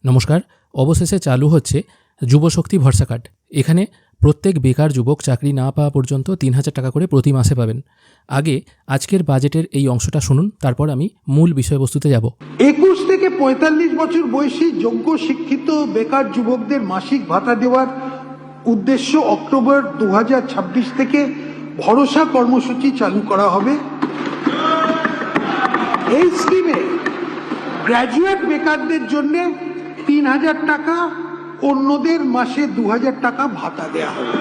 নমস্কার। অবশেষে চালু হচ্ছে যুবশক্তি ভরসা কার্ড। এখানে প্রত্যেক বেকার যুবক চাকরি না পাওয়া পর্যন্ত ৩,০০০ টাকা করে প্রতি মাসে পাবেন। আগে আজকের বাজেটের এই অংশটা শুনুন, তারপর আমি মূল বিষয়বস্তুতে যাব। ২১ থেকে ৪৫ বছর বয়সী যোগ্য শিক্ষিত বেকার যুবকদের মাসিক ভাতা দেওয়ার উদ্দেশ্য অক্টোবর ২০২৬ থেকে ভরসা কর্মসূচি চালু করা হবে। এই স্কিমে গ্র্যাজুয়েট বেকারদের জন্য ৩,০০০ টাকা, অন্যদের মাসে ২,০০০ টাকা ভাতা দেওয়া হবে।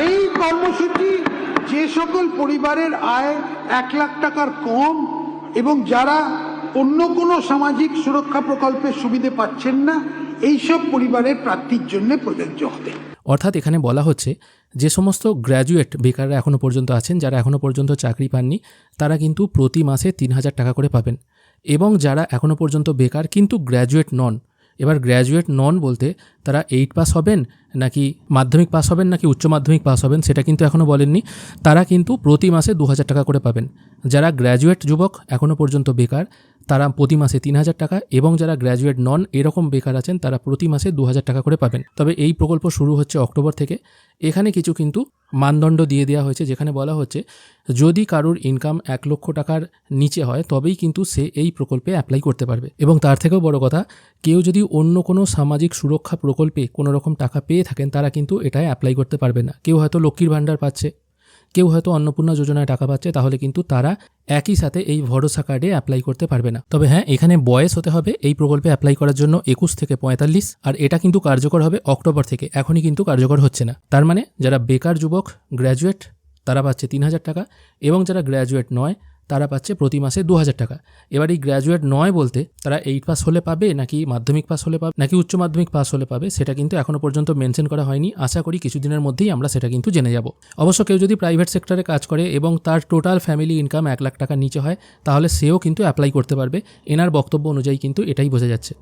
এই কর্মসূচি যে সকল পরিবারের আয় ১ লাখ টাকার কম এবং যারা অন্য কোনো সামাজিক সুরক্ষা প্রকল্পের সুবিধে পাচ্ছেন না, এইসব পরিবারের প্রার্থীর জন্য প্রযোজ্য হবে। অর্থাৎ এখানে বলা হচ্ছে যে সমস্ত গ্র্যাজুয়েট বেকাররা এখনও পর্যন্ত আছেন, যারা এখনও পর্যন্ত চাকরি পাননি, তারা কিন্তু প্রতি মাসে ৩,০০০ টাকা করে পাবেন। এবং যারা এখনও পর্যন্ত বেকার কিন্তু গ্র্যাজুয়েট নন, এবার গ্র্যাজুয়েট নন বলতে তারা 8 পাস হবেন নাকি মাধ্যমিক পাস হবেন নাকি উচ্চ মাধ্যমিক পাস হবেন সেটা কিন্তু এখনও বলেননি, তারা কিন্তু প্রতি মাসে ২,০০০ টাকা করে পাবেন। যারা গ্র্যাজুয়েট যুবক এখনও পর্যন্ত বেকার, তারা প্রতি মাসে ৩,০০০ টাকা, এবং যারা গ্র্যাজুয়েট নন এরকম বেকার আছেন তারা প্রতি মাসে ২,০০০ টাকা করে পাবেন। তবে এই প্রকল্প শুরু হচ্ছে অক্টোবর থেকে। এখানে কিছু কিন্তু মানদণ্ড দিয়ে দেওয়া হয়েছে, যেখানে বলা হচ্ছে যদি কারুর ইনকাম ১ লক্ষ টাকার নিচে হয় তবেই কিন্তু সে এই প্রকল্পে অ্যাপ্লাই করতে পারবে। এবং তার থেকেও বড় কথা, কেউ যদি অন্য কোনো সামাজিক সুরক্ষা প্রকল্পে কোনো রকম টাকা পেয়ে থাকেন তারা কিন্তু এটায় অ্যাপ্লাই করতে পারবে না। কেউ হয়তো লক্ষ্মীর ভাণ্ডার পাচ্ছে, কেউ হয়তো অন্নপূর্ণা যোজনায় টাকা পাচ্ছে, তাহলে কিন্তু তারা একই সাথে এই ভরসা কার্ডে অ্যাপ্লাই করতে পারবে না। তবে হ্যাঁ, এখানে বয়স হতে হবে এই প্রকল্পে অ্যাপ্লাই করার জন্য ২১ থেকে ৪৫, আর এটা কিন্তু কার্যকর হবে অক্টোবর থেকে, এখনই কিন্তু কার্যকর হচ্ছে না। তার মানে যারা বেকার যুবক গ্র্যাজুয়েট তারা পাচ্ছে ৩,০০০ টাকা, এবং যারা গ্র্যাজুয়েট নয় তারা পাচ্ছে প্রতি মাসে ২,০০০ টাকা। এবার এই গ্র্যাজুয়েট নয় বলতে তারা 8 পাস হলে পাবে নাকি মাধ্যমিক পাস হলে পাবে নাকি উচ্চ মাধ্যমিক পাস হলে পাবে সেটা কিন্তু এখনও পর্যন্ত মেনশন করা হয়নি। আশা করি কিছুদিনের মধ্যেই আমরা সেটা কিন্তু জেনে যাব। অবশ্য কেউ যদি প্রাইভেট সেক্টরে কাজ করে এবং তার টোটাল ফ্যামিলি ইনকাম ১ লাখ টাকার নিচে হয় তাহলে সেও কিন্তু অ্যাপ্লাই করতে পারবে। এনার বক্তব্য অনুযায়ী কিন্তু এটাই বোঝা যাচ্ছে।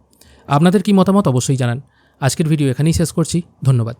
আপনাদের কি মতামত অবশ্যই জানান। আজকের ভিডিও এখানেই শেষ করছি। ধন্যবাদ।